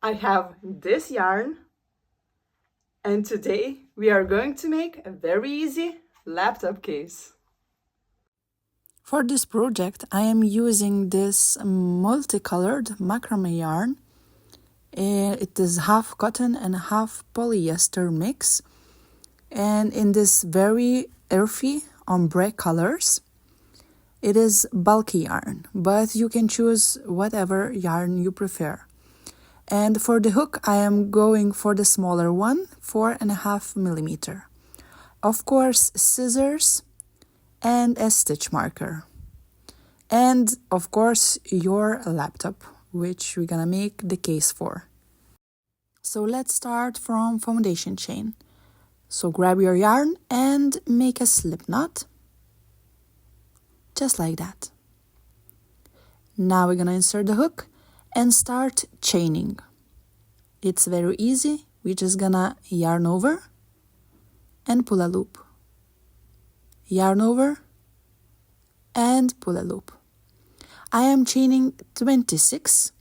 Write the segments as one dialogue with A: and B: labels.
A: I have this yarn, and today we are going to make a very easy laptop case. For this project, I am using this multicolored macrame yarn. It is half cotton and half polyester mix, and in this very earthy ombre colors. It is bulky yarn, but you can choose whatever yarn you prefer. And for the hook, I am going for the smaller one, 4.5 millimeter. Of course, scissors and a stitch marker. And of course, your laptop, which we're gonna make the case for. So let's start from foundation chain. So grab your yarn and make a slip knot, just like that. Now we're gonna insert the hook and start chaining. It's very easy. We're just gonna yarn over and pull a loop. Yarn over and pull a loop. I am chaining 26,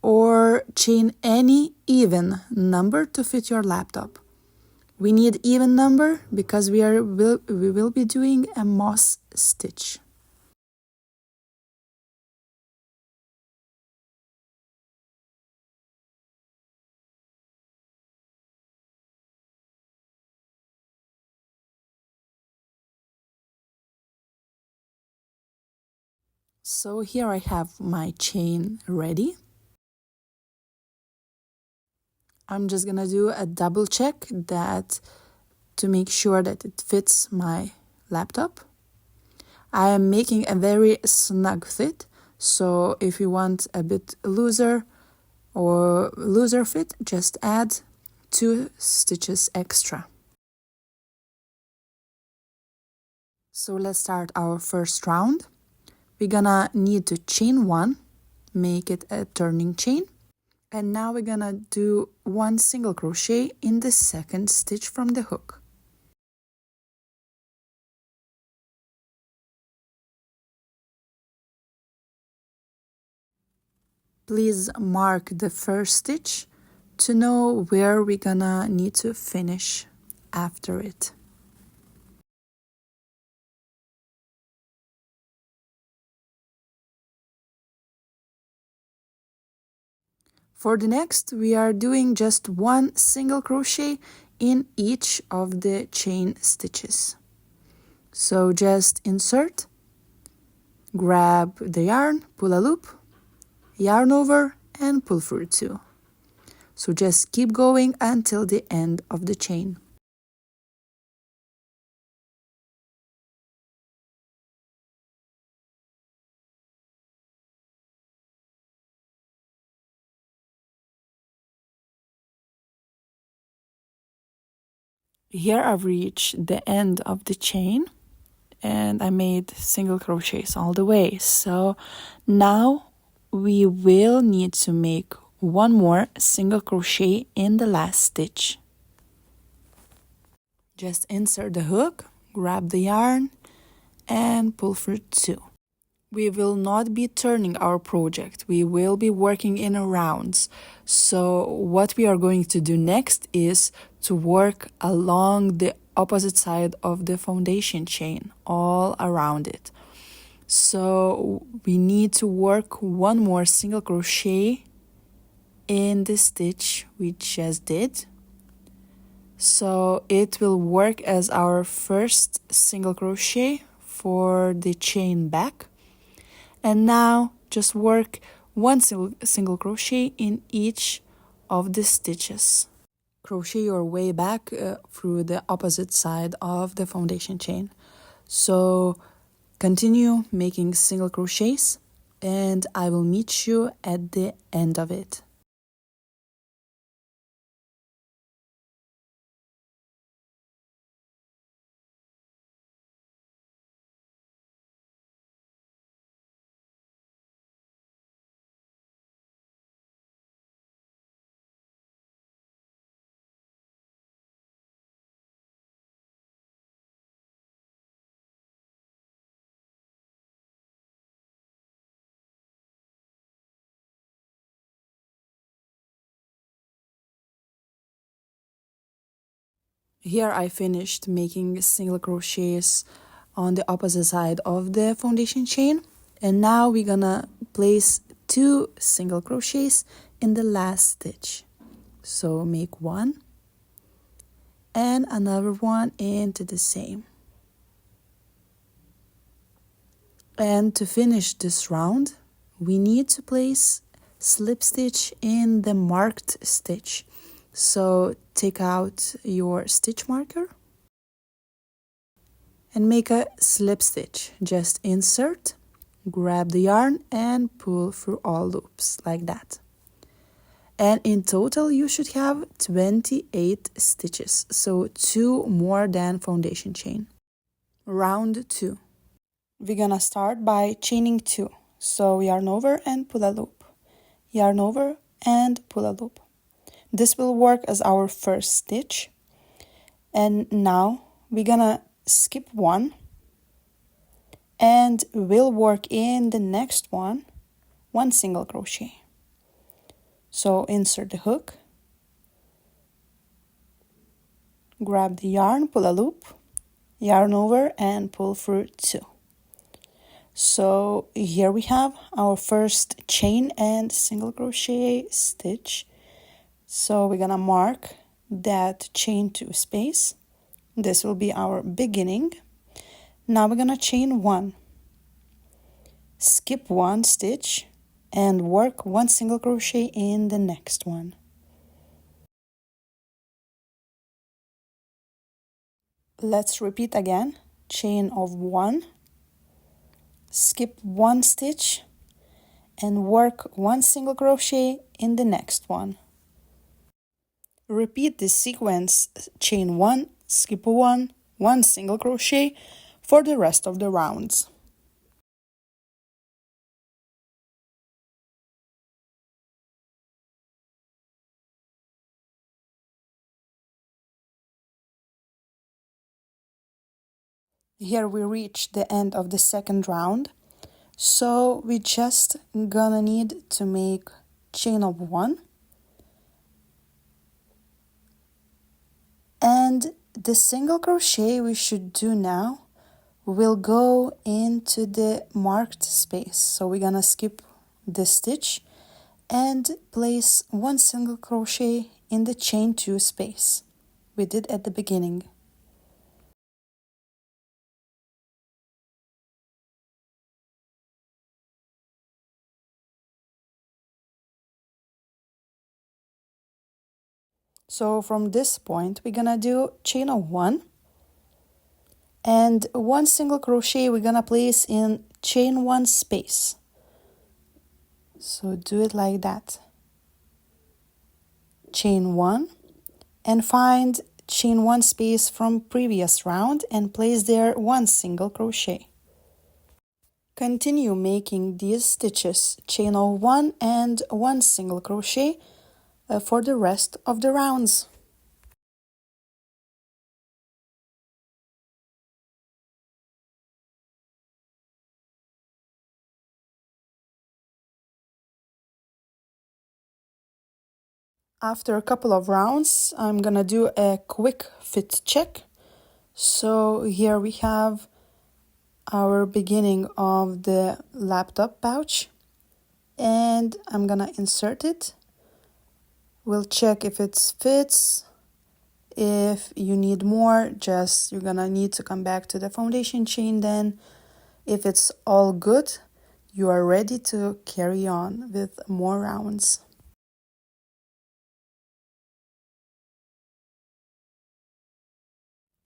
A: or chain any even number to fit your laptop. We need even number because we will be doing a moss stitch. So here I have my chain ready. I'm just gonna do a double check that to make sure that it fits my laptop. I am making a very snug fit, so if you want a bit looser or looser fit, just add 2 stitches extra. So let's start our first round. We're gonna need to chain 1, make it a turning chain. And now we're gonna do 1 single crochet in the second stitch from the hook. Please mark the first stitch to know where we're gonna need to finish after it. For the next, we are doing just 1 single crochet in each of the chain stitches. So just insert, grab the yarn, pull a loop, yarn over, and pull through 2. So just keep going until the end of the chain. Here I've reached the end of the chain and I made single crochets all the way. So now we will need to make 1 more single crochet in the last stitch. Just insert the hook, grab the yarn, and pull through 2. We will not be turning our project. We will be working in rounds. So what we are going to do next is to work along the opposite side of the foundation chain, all around it. So we need to work 1 more single crochet in the stitch we just did. So it will work as our first single crochet for the chain back. And now just work 1 single crochet in each of the stitches. Crochet your way back through the opposite side of the foundation chain. So continue making single crochets and I will meet you at the end of it. Here I finished making single crochets on the opposite side of the foundation chain, and now we're gonna place 2 single crochets in the last stitch. So make 1 and another one into the same. And to finish this round, we need to place slip stitch in the marked stitch. So take out your stitch marker and make a slip stitch. Just insert, grab the yarn and pull through all loops like that. And in total you should have 28 stitches, so 2 more than foundation chain. Round 2. We're gonna start by chaining 2. So yarn over and pull a loop. Yarn over and pull a loop. This will work as our first stitch. And now we're gonna skip 1 and we'll work in the next one 1 single crochet. So insert the hook, grab the yarn, pull a loop, yarn over and pull through 2. So here we have our first chain and single crochet stitch. So we're gonna mark that chain 2 space. This will be our beginning. Now we're gonna chain 1, skip 1 stitch and work 1 single crochet in the next one. Let's repeat again. Chain of 1, skip 1 stitch and work 1 single crochet in the next one. Repeat this sequence, chain 1, skip 1, 1 single crochet for the rest of the rounds. Here we reach the end of the second round, so we just gonna need to make chain of 1 and the single crochet we should do now will go into the marked space. So we're gonna skip the stitch and place 1 single crochet in the chain 2 space we did at the beginning. So from this point we're gonna do chain of 1 and 1 single crochet we're gonna place in chain 1 space. So do it like that. Chain 1 and find chain 1 space from previous round and place there 1 single crochet. Continue making these stitches, chain of 1 and 1 single crochet for the rest of the rounds. After a couple of rounds, I'm gonna do a quick fit check. So here we have our beginning of the laptop pouch and I'm gonna insert it. We'll check if it fits. If you need more, you're gonna need to come back to the foundation chain then. If it's all good, you are ready to carry on with more rounds.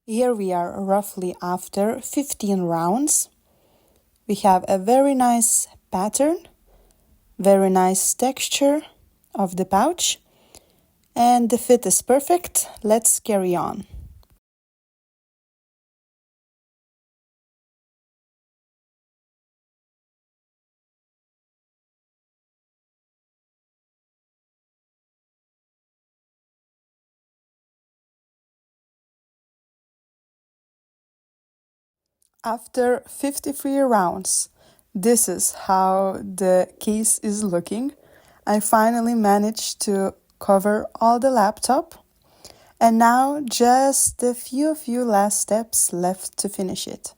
A: Here we are roughly after 15 rounds. We have a very nice pattern, very nice texture of the pouch, and the fit is perfect. Let's carry on. After 53 rounds, this is how the case is looking. I finally managed to cover all the laptop And now just a few last steps left to finish it.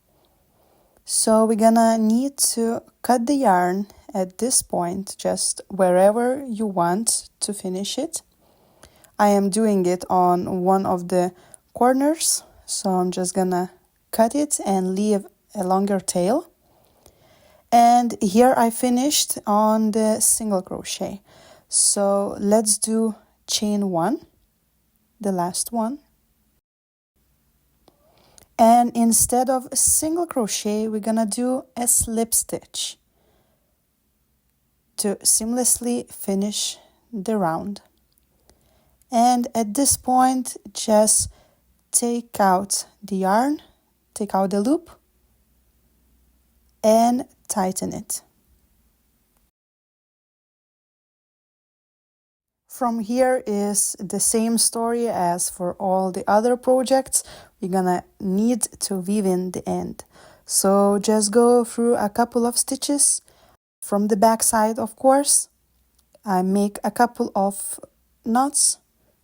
A: So we're gonna need to cut the yarn at this point, just wherever you want to finish it. I am doing it on one of the corners, so I'm just gonna cut it and leave a longer tail. And here I finished on the single crochet. So let's do chain 1, the last one. And instead of single crochet, we're gonna do a slip stitch to seamlessly finish the round. And at this point, just take out the yarn, take out the loop, and tighten it. From here is the same story as for all the other projects. We're gonna need to weave in the end. So just go through a couple of stitches from the back side, of course. I make a couple of knots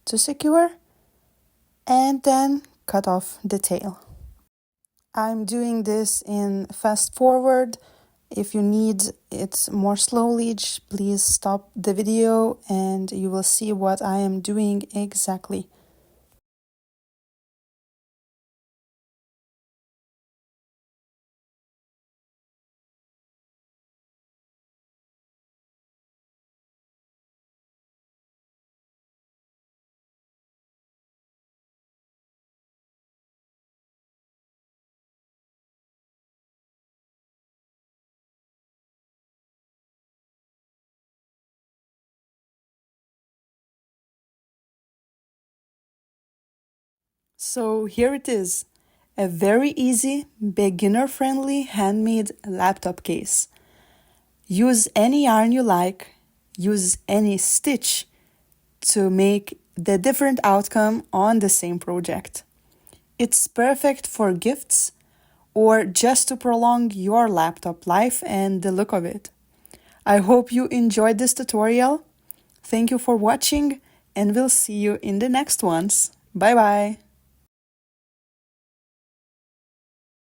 A: to secure and then cut off the tail. I'm doing this in fast forward. If you need it more slowly, please stop the video and you will see what I am doing exactly. So here it is, a very easy, beginner-friendly handmade laptop case. Use any yarn you like, use any stitch to make the different outcome on the same project. It's perfect for gifts or just to prolong your laptop life and the look of it. I hope you enjoyed this tutorial. Thank you for watching and we'll see you in the next ones. Bye bye!